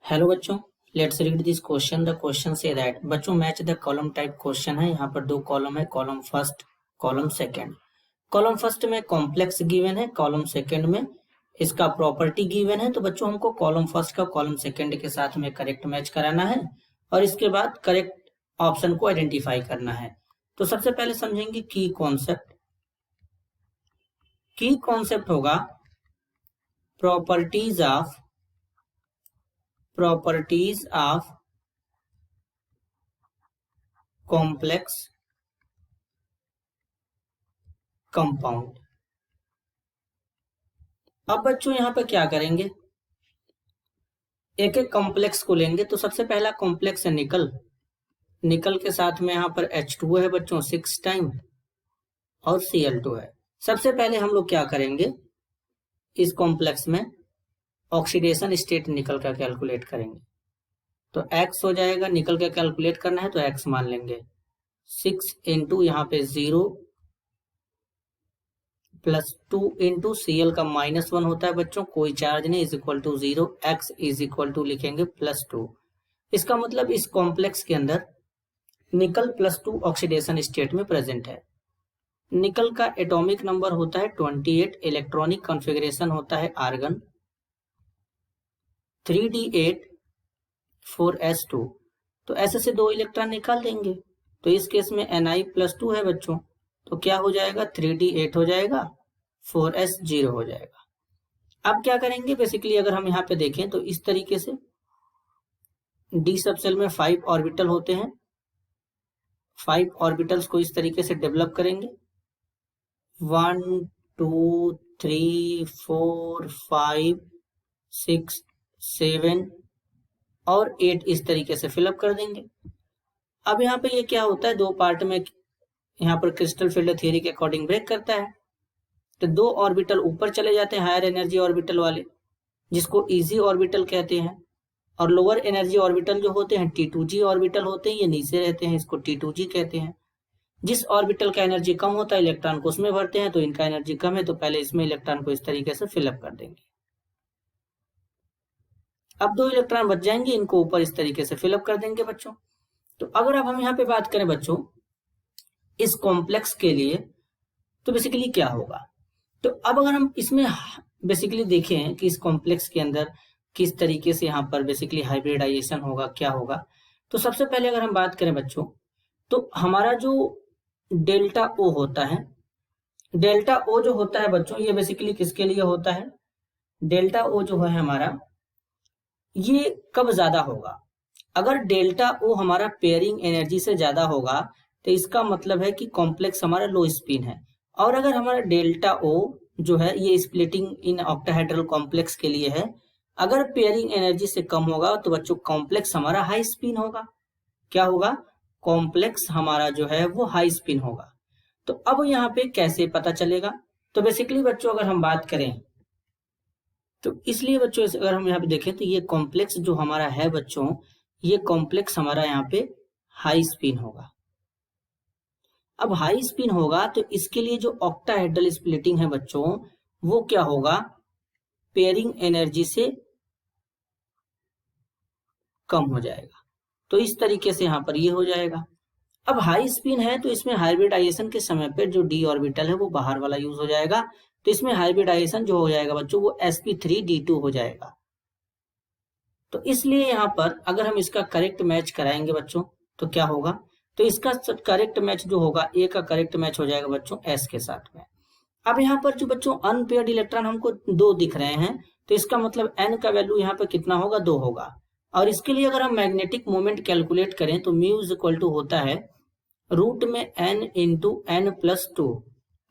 Hello बच्चों, let's read this question. The question says that बच्चों match the column type question है। यहाँ पर दो कॉलम है, column first, column second. Column first में कॉम्प्लेक्स गिवन है, कॉलम सेकंड में इसका प्रॉपर्टी गिवन है। तो बच्चों हमको कॉलम फर्स्ट का कॉलम सेकंड के साथ में करेक्ट मैच कराना है और इसके बाद करेक्ट ऑप्शन को आइडेंटिफाई करना है। तो सबसे पहले समझेंगे की कॉन्सेप्ट। की कॉन्सेप्ट होगा प्रॉपर्टीज ऑफ कॉम्प्लेक्स कंपाउंड। अब बच्चों यहां पर क्या करेंगे, एक एक कॉम्प्लेक्स को लेंगे। तो सबसे पहला कॉम्प्लेक्स है निकल। निकल के साथ में यहां पर H2 है बच्चों 6 टाइम और Cl2 है। सबसे पहले हम लोग क्या करेंगे, इस कॉम्प्लेक्स में ऑक्सीडेशन स्टेट निकल का कैलकुलेट करेंगे। तो X हो जाएगा, निकल का कैलकुलेट करना है तो X मान लेंगे 6 इंटू यहाँ पे 0 प्लस 2 इंटू Cl का -1 होता है बच्चों, कोई चार्ज नहीं, is equal to 0। X is equal to लिखेंगे +2। इसका मतलब इस कॉम्प्लेक्स के अंदर निकल +2 ऑक्सीडेशन स्टेट में प्रेजेंट है। निकल का एटॉमिक नंबर होता है 28, इलेक्ट्रॉनिक कॉन्फ़िगरेशन होता है आर्गन 3d8 4s2। तो ऐसे से 2 इलेक्ट्रॉन निकाल देंगे। तो इस केस में Ni+2 है बच्चों, तो क्या हो जाएगा 3d8 हो जाएगा, 4s 0 हो जाएगा। अब क्या करेंगे, बेसिकली अगर हम यहाँ पे देखें तो इस तरीके से d सबसेल में 5 ऑर्बिटल होते हैं। 5 ऑर्बिटल्स को इस तरीके से डेवलप करेंगे, 1 2 3 4 5 6 7 और 8 इस तरीके से फिलअप कर देंगे। अब यहाँ पे ये क्या होता है, दो पार्ट में यहाँ पर क्रिस्टल फील्ड थ्योरी के अकॉर्डिंग ब्रेक करता है। तो 2 ऑर्बिटल ऊपर चले जाते हैं, हायर एनर्जी ऑर्बिटल वाले, जिसको इजी ऑर्बिटल कहते हैं, और लोअर एनर्जी ऑर्बिटल जो होते हैं T2g ऑर्बिटल होते हैं, ये नीचे रहते हैं, इसको T2g कहते हैं। जिस ऑर्बिटल का एनर्जी कम होता है इलेक्ट्रॉन को उसमें भरते हैं, तो इनका एनर्जी कम है तो पहले इसमें इलेक्ट्रॉन को इस तरीके से फिलअप कर देंगे। अब 2 इलेक्ट्रॉन बच जाएंगे, इनको ऊपर इस तरीके से फिलअप कर देंगे बच्चों। तो अगर अब हम यहाँ पे बात करें बच्चों इस कॉम्प्लेक्स के लिए, तो बेसिकली क्या होगा, तो अब अगर हम इसमें बेसिकली देखें कि इस कॉम्प्लेक्स के अंदर किस तरीके से यहाँ पर बेसिकली हाइब्रिडाइजेशन होगा, क्या होगा। तो सबसे पहले अगर हम बात करें बच्चों, तो हमारा जो डेल्टा O होता है, डेल्टा O जो होता है बच्चों, ये बेसिकली किसके लिए होता है, डेल्टा O जो है हमारा, ये कब ज्यादा होगा, अगर डेल्टा O हमारा पेयरिंग एनर्जी से ज्यादा होगा तो इसका मतलब है कि कॉम्प्लेक्स हमारा लो स्पिन है। और अगर हमारा डेल्टा O जो है ये स्प्लिटिंग इन ऑक्टाहेड्रल कॉम्प्लेक्स के लिए है, अगर पेयरिंग एनर्जी से कम होगा तो बच्चों कॉम्प्लेक्स हमारा हाई स्पिन होगा। क्या होगा, कॉम्प्लेक्स हमारा जो है वो हाई स्पिन होगा। तो अब यहाँ पे कैसे पता चलेगा, तो बेसिकली बच्चों अगर हम बात करें तो इसलिए बच्चों अगर हम यहाँ पे देखें तो ये कॉम्प्लेक्स जो हमारा है बच्चों, ये कॉम्प्लेक्स हमारा यहाँ पे हाई स्पिन होगा। अब हाई स्पिन होगा तो इसके लिए जो ऑक्टाहेड्रल स्प्लिटिंग है बच्चों, वो क्या होगा, पेयरिंग एनर्जी से कम हो जाएगा। तो इस तरीके से यहाँ पर ये हो जाएगा। अब हाई स्पिन है तो इसमें हाइब्रिडाइजेशन के समय पर जो d ऑर्बिटल है वो बाहर वाला यूज हो जाएगा, तो इसमें हाइब्रिडाइजेशन जो हो जाएगा बच्चों वो sp3d2 हो जाएगा। तो इसलिए यहाँ पर अगर हम इसका करेक्ट मैच कराएंगे बच्चों तो क्या होगा, तो इसका करेक्ट मैच जो होगा ए का करेक्ट मैच हो जाएगा बच्चों S के साथ में। अब यहाँ पर जो बच्चों अनपेयर्ड इलेक्ट्रॉन हमको 2 दिख रहे हैं, तो इसका मतलब n का वैल्यू यहाँ पर कितना होगा, 2 होगा। और इसके लिए अगर हम मैग्नेटिक मोमेंट कैलकुलेट करें तो म्यू इज इक्वल टू होता है रूट में n इंटू n+2,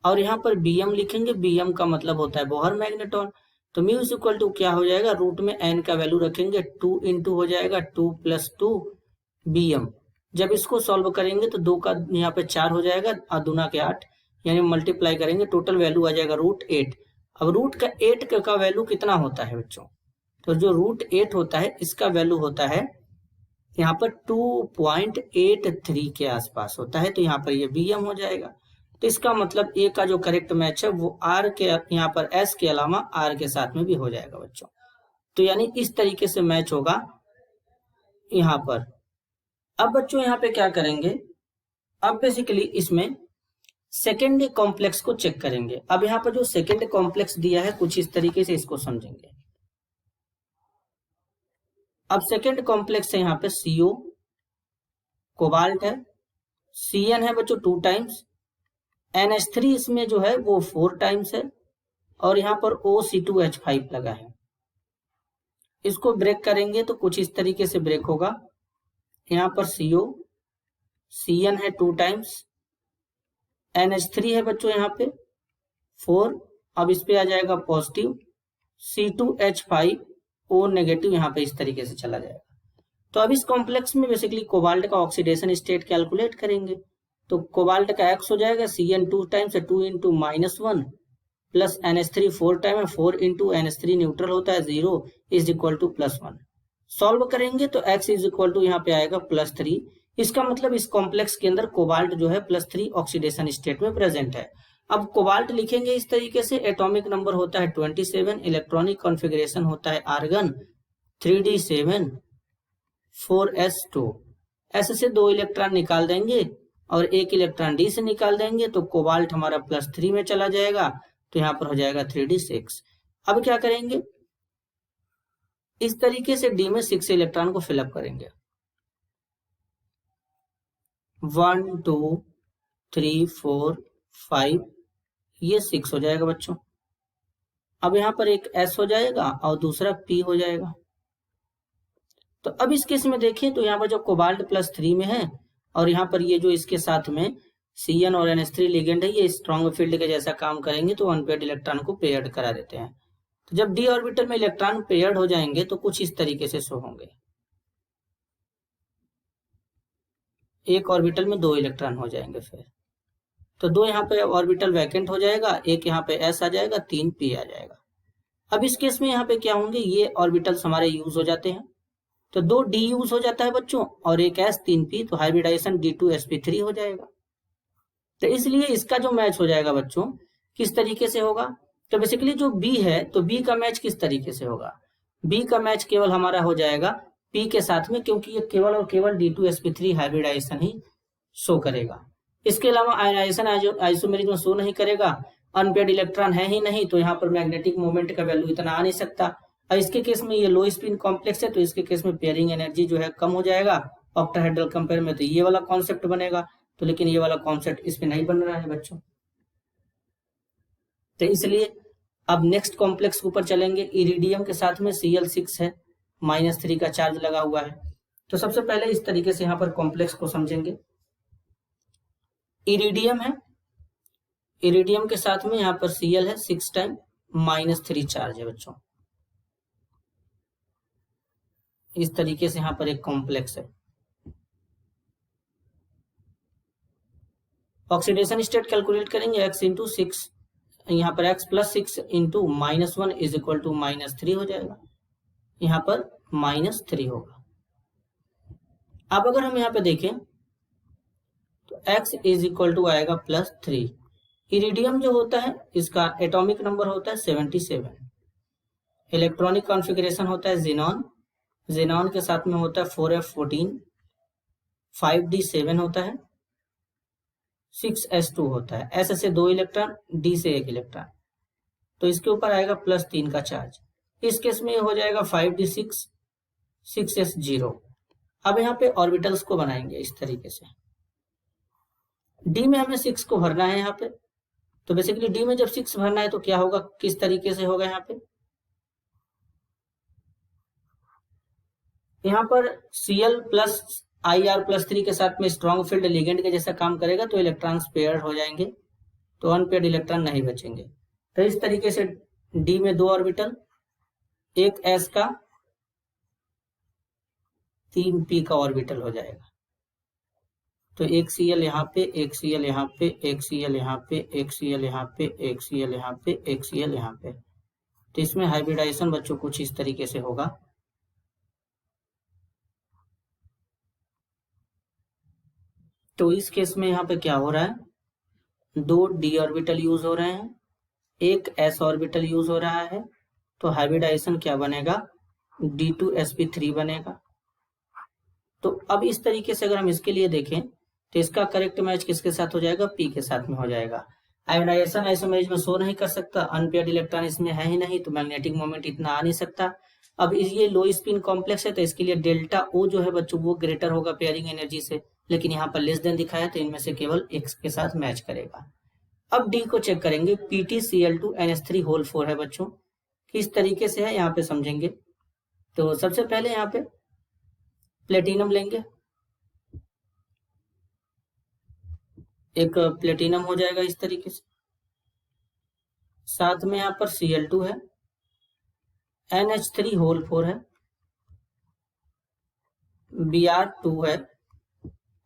और यहाँ पर Bm लिखेंगे, Bm का मतलब होता है बोहर मैग्नेट्रॉन। तो म्यू इज इक्वल टू क्या हो जाएगा, रूट में n का वैल्यू रखेंगे 2 इंटू हो जाएगा 2 + 2 Bm। जब इसको सॉल्व करेंगे तो 2 का यहाँ पे 4 हो जाएगा और 2 के 8, यानी मल्टीप्लाई करेंगे टोटल वैल्यू आ जाएगा √8। अब रूट का 8 का वैल्यू कितना होता है बच्चों, तो जो √8 होता है इसका वैल्यू होता है यहाँ पर 2.83 के आसपास होता है, तो यहाँ पर ये Bm हो जाएगा। तो इसका मतलब ए का जो करेक्ट मैच है वो आर के यहाँ पर S के अलावा आर के साथ में भी हो जाएगा बच्चों। तो यानी इस तरीके से मैच होगा यहाँ पर। अब बच्चों यहाँ पे क्या करेंगे, अब बेसिकली इसमें सेकेंड कॉम्प्लेक्स को चेक करेंगे। अब यहाँ पर जो सेकेंड कॉम्प्लेक्स दिया है कुछ इस तरीके से इसको समझेंगे। अब सेकेंड कॉम्प्लेक्स है यहाँ पे CO, कोबाल्ट है, Cn है बच्चों 2 टाइम्स, NH3 इसमें जो है वो 4 टाइम्स है, और यहाँ पर OC2H5 लगा है। इसको ब्रेक करेंगे तो कुछ इस तरीके से ब्रेक होगा। यहाँ पर CO, Cn है 2 टाइम्स, NH3 है बच्चों यहाँ पे 4, अब इस पे आ जाएगा पॉजिटिव, C2H5 O नेगेटिव यहाँ पे इस तरीके से चला जाएगा। तो अब इस कॉम्प्लेक्स में बेसिकली कोबाल्ट का ऑक्सीडेशन स्टेट कैलकुलेट करेंगे। तो कोबाल्ट का X हो जाएगा Cn 2 टाइम्स है 2 इंटू -1 प्लस NH3 4 टाइम है 4 इंटू NH3 न्यूट्रल होता है 0 इज इक्वल टू +1। सॉल्व करेंगे तो X इज इक्वल टू यहाँ पे आएगा +3। इसका मतलब इस कॉम्प्लेक्स के अंदर कोबाल्ट जो है +3 ऑक्सीडेशन स्टेट में प्रेजेंट है। अब कोबाल्ट लिखेंगे इस तरीके से, एटॉमिक नंबर होता है 27, इलेक्ट्रॉनिक कॉन्फ़िगरेशन होता है आर्गन 3d7 4s2। ऐसे से 2 इलेक्ट्रॉन निकाल देंगे और 1 इलेक्ट्रॉन D से निकाल देंगे तो कोबाल्ट हमारा +3 में चला जाएगा, तो यहाँ पर हो जाएगा 3d6। अब क्या करेंगे, इस तरीके से D में 6 इलेक्ट्रॉन को फिलअप करेंगे। 1 2 3 4 5, ये 6 हो जाएगा बच्चों। अब यहाँ पर एक S हो जाएगा और दूसरा P हो जाएगा। तो अब इस केस में देखिए तो यहाँ पर जो कोबाल्ट +3 में है और यहाँ पर ये जो इसके साथ में Cn और NH3 लिगेंड है, ये स्ट्रॉन्ग फील्ड के जैसा काम करेंगे तो अनपेयर्ड इलेक्ट्रॉन को पेयर्ड करा देते हैं। तो जब D ऑर्बिटल में इलेक्ट्रॉन पेयर्ड हो जाएंगे तो कुछ इस तरीके से शो होंगे। एक ऑर्बिटल में 2 इलेक्ट्रॉन हो जाएंगे, फिर तो 2 यहाँ पे ऑर्बिटल वैकेंट हो जाएगा, एक यहाँ पे S आ जाएगा, 3 P आ जाएगा। अब इस केस में यहाँ पे क्या होंगे, ये ऑर्बिटल्स हमारे यूज हो जाते हैं, तो 2 D यूज हो जाता है बच्चों और एक S 3 P, तो हाइब्रिडाइजेशन D2sp3 हो जाएगा। तो इसलिए इसका जो मैच हो जाएगा बच्चों किस तरीके से होगा, तो बेसिकली जो B है तो B का मैच किस तरीके से होगा, B का मैच केवल हमारा हो जाएगा P के साथ में, क्योंकि ये केवल और केवल D2sp3 हाइब्रिडाइजेशन ही शो करेगा। इसके अलावा आयनाइजेशन आइसोमेरिज्म शो नहीं करेगा, अनपेयर्ड इलेक्ट्रॉन है ही नहीं, तो यहाँ पर मैग्नेटिक मोमेंट का वैल्यू इतना आ नहीं सकता। और इसके केस में ये लो स्पिन कॉम्प्लेक्स है तो इसके केस में पेयरिंग एनर्जी जो है कम हो जाएगा ऑक्टाहेड्रल कंपेयर में, तो ये वाला कॉन्सेप्ट बनेगा। तो लेकिन ये वाला कॉन्सेप्ट इसमें नहीं बन रहा है बच्चों, तो इसलिए अब नेक्स्ट कॉम्प्लेक्स के ऊपर चलेंगे। इरिडियम के साथ में Cl6 है, -3 का चार्ज लगा हुआ है। तो सबसे पहले इस तरीके से यहाँ पर कॉम्प्लेक्स को समझेंगे। इरिडियम है, इरिडियम के साथ में यहाँ पर Cl है 6 टाइम, -3 चार्ज है बच्चों। इस तरीके से यहाँ पर एक कॉम्प्लेक्स है। ऑक्सीडेशन स्टेट कैलकुलेट करेंगे, x इंटू 6, यहाँ पर x + 6 into -1 is equal to -3 हो जाएगा, यहाँ पर -3 होगा। अब अगर हम यहाँ पे देखें तो x इज इक्वल टू आएगा +3। इरिडियम जो होता है इसका एटॉमिक नंबर होता है 77, इलेक्ट्रॉनिक कॉन्फ़िगरेशन होता है ज़ीनॉन, ज़ीनॉन के साथ में होता है 4f14, 5d7 होता है, 6s2 होता है, S से 2 इलेक्ट्रॉन, D से 1 इलेक्ट्रॉन, तो इसके ऊपर आएगा +3 का चार्ज। इस केस में हो जाएगा 5d6 6s0। अब यहाँ पे ऑर्बिटल्स को बनाएंगे इस तरीके से। D में हमें 6 को भरना है यहाँ पे, तो बेसिकली D में जब 6 भरना है तो क्या होगा, किस तरीके से होगा, यहाँ पर Cl प्लस IR+3 के साथ में स्ट्रॉन्ग फील्ड लिगेंड के जैसा काम करेगा, तो इलेक्ट्रॉन्स पेयर हो जाएंगे, तो अनपेयर्ड इलेक्ट्रॉन नहीं बचेंगे। तो इस तरीके से D में 2 ऑर्बिटल, एक S का 3 P का ऑर्बिटल हो जाएगा। तो एक Cl यहाँ पे, एक Cl यहाँ पे, एक Cl यहाँ पे, एक Cl यहाँ पे, एक Cl यहाँ पे, एक Cl यहाँ पे, तो इसमें हाइब्रिडाइजेशन बच्चों कुछ इस तरीके से होगा। तो इस केस में यहाँ पे क्या हो रहा है, 2 D ऑर्बिटल यूज हो रहे हैं, एक S ऑर्बिटल यूज हो रहा है, तो हाइब्रिडाइजेशन क्या बनेगा, D2sp3 बनेगा। तो अब इस तरीके से अगर हम इसके लिए देखें तो इसका करेक्ट मैच किसके साथ हो जाएगा, पी के साथ में हो जाएगा। आयोनाइजेशन आइसोमेरिज में शो नहीं कर सकता, अनपेयर्ड इलेक्ट्रॉन इसमें है ही नहीं, तो मैग्नेटिक मोमेंट इतना आ नहीं सकता। अब ये लो स्पिन कॉम्प्लेक्स है तो इसके लिए डेल्टा ओ जो है बच्चों वो ग्रेटर होगा पेयरिंग एनर्जी से, लेकिन यहाँ पर लेस देन दिखाया तो इनमें से केवल एक्स के साथ मैच करेगा। अब डी को चेक करेंगे, PtCl2NH3 है बच्चों, किस तरीके से है यहाँ पे समझेंगे। तो सबसे पहले यहाँ पे प्लेटिनम लेंगे, एक प्लेटिनम हो जाएगा इस तरीके से, साथ में यहाँ पर Cl2 है, NH3 है, Br2 है।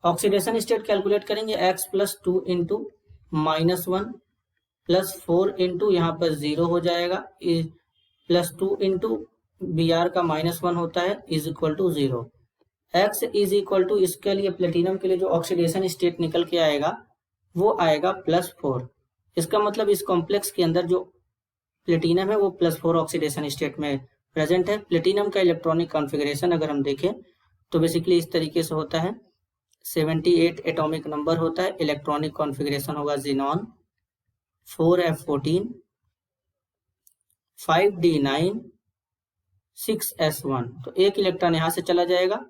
ऑक्सीडेशन स्टेट कैलकुलेट करेंगे, x + 2 × -1 + 4 × यहाँ पर 0 हो जाएगा, +2 × Br का -1 होता है = 0। x = इसके लिए प्लेटिनम के लिए जो ऑक्सीडेशन स्टेट निकल के आएगा वो आएगा +4। इसका मतलब इस कॉम्प्लेक्स के अंदर जो प्लेटिनम है वो +4 ऑक्सीडेशन स्टेट में प्रेजेंट है। प्लेटिनम का इलेक्ट्रॉनिक कॉन्फ़िगरेशन अगर हम देखें तो बेसिकली इस तरीके से होता है, 78 एटॉमिक नंबर होता है, इलेक्ट्रॉनिक कॉन्फ़िगरेशन होगा ज़ीनॉन 4f14 5d9 6s1। तो एक इलेक्ट्रॉन यहाँ से चला जाएगा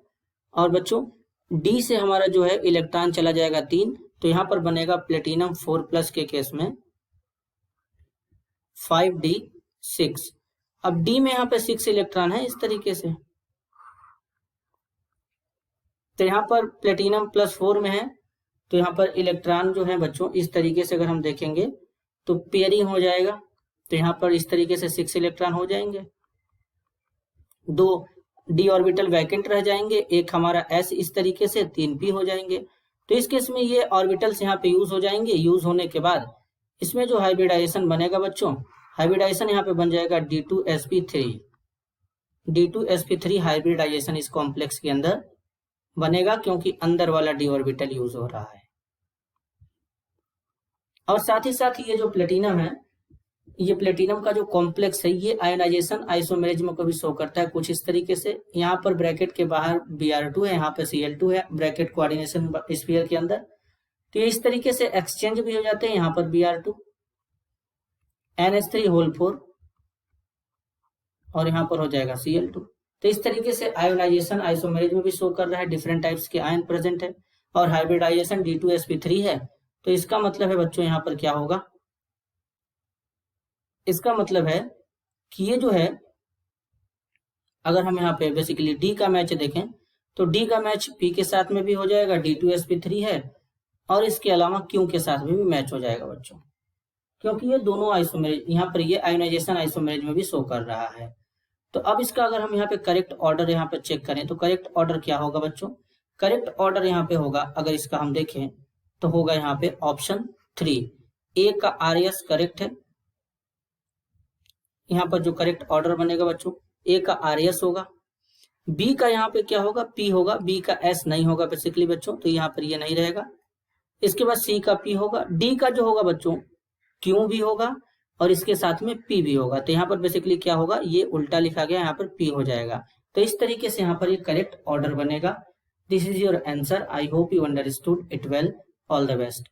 और बच्चों डी से हमारा जो है इलेक्ट्रॉन चला जाएगा 3, तो यहाँ पर बनेगा प्लेटिनम 4+ के केस में 5d6। अब डी में यहाँ पे 6 इलेक्ट्रॉन है इस तरीके से, तो यहाँ पर प्लेटिनम +4 में है, तो यहाँ पर इलेक्ट्रॉन जो है बच्चों इस तरीके से अगर हम देखेंगे तो पेयरिंग हो जाएगा, तो यहाँ पर इस तरीके से 6 इलेक्ट्रॉन हो जाएंगे, 2 डी ऑर्बिटल वैकेंट रह जाएंगे, एक हमारा s इस तरीके से 3 p हो जाएंगे। तो इस केस में ये ऑर्बिटल्स यहाँ पे यूज हो जाएंगे। यूज होने के बाद इसमें जो हाइब्रिडाइजेशन बनेगा बच्चों, हाइब्रिडाइजेशन यहाँ पे बन जाएगा D2sp3। D2sp3 हाइब्रिडाइजेशन इस कॉम्प्लेक्स के अंदर बनेगा क्योंकि अंदर वाला डी ऑर्बिटल यूज हो रहा है। और साथ ही साथ ये जो प्लेटिनम है, ये प्लेटिनम का जो कॉम्प्लेक्स है ये आयोनाइजेशन आइसोमेरिज में कभी शो करता है कुछ इस तरीके से। यहाँ पर ब्रैकेट के बाहर Br2 है, यहाँ पे Cl2 है ब्रैकेट कोऑर्डिनेशन स्फीयर के अंदर, तो ये इस तरीके से एक्सचेंज भी हो जाते हैं। यहाँ पर Br2 NH3 और यहाँ पर हो जाएगा Cl2। तो इस तरीके से आयोनाइजेशन आइसोमेरिज में भी शो कर रहा है, डिफरेंट टाइप्स के आयन प्रेजेंट है। और हाइब्रिडाइजेशन D2sp3 है, तो इसका मतलब है बच्चों यहाँ पर क्या होगा, इसका मतलब है कि ये जो है अगर हम यहाँ पे बेसिकली डी का मैच देखें तो डी का मैच पी के साथ में भी हो जाएगा, D2sp3 है, और इसके अलावा क्यू के साथ में भी मैच हो जाएगा बच्चों, क्योंकि ये दोनों आइसोमेरिज यहाँ पर ये आयोनाइजेशन आइसोमेरिज में भी शो कर रहा है। तो अब इसका अगर हम यहाँ पे करेक्ट ऑर्डर यहाँ पे चेक करें तो करेक्ट ऑर्डर क्या होगा बच्चों, करेक्ट ऑर्डर यहाँ पे होगा अगर इसका हम देखें तो होगा यहाँ पे ऑप्शन 3, ए का RS करेक्ट है। यहाँ पर जो करेक्ट ऑर्डर बनेगा बच्चों ए का RS होगा, बी का यहाँ पे क्या होगा P होगा, बी का S नहीं होगा बेसिकली बच्चों, तो यहाँ पर ये नहीं रहेगा। इसके बाद C का P होगा, डी का जो होगा बच्चों Q भी होगा और इसके साथ में P भी होगा, तो यहाँ पर बेसिकली क्या होगा, ये उल्टा लिखा गया, यहाँ पर P हो जाएगा। तो इस तरीके से यहाँ पर ये करेक्ट ऑर्डर बनेगा। This is your answer. I hope you understood it well. All the best.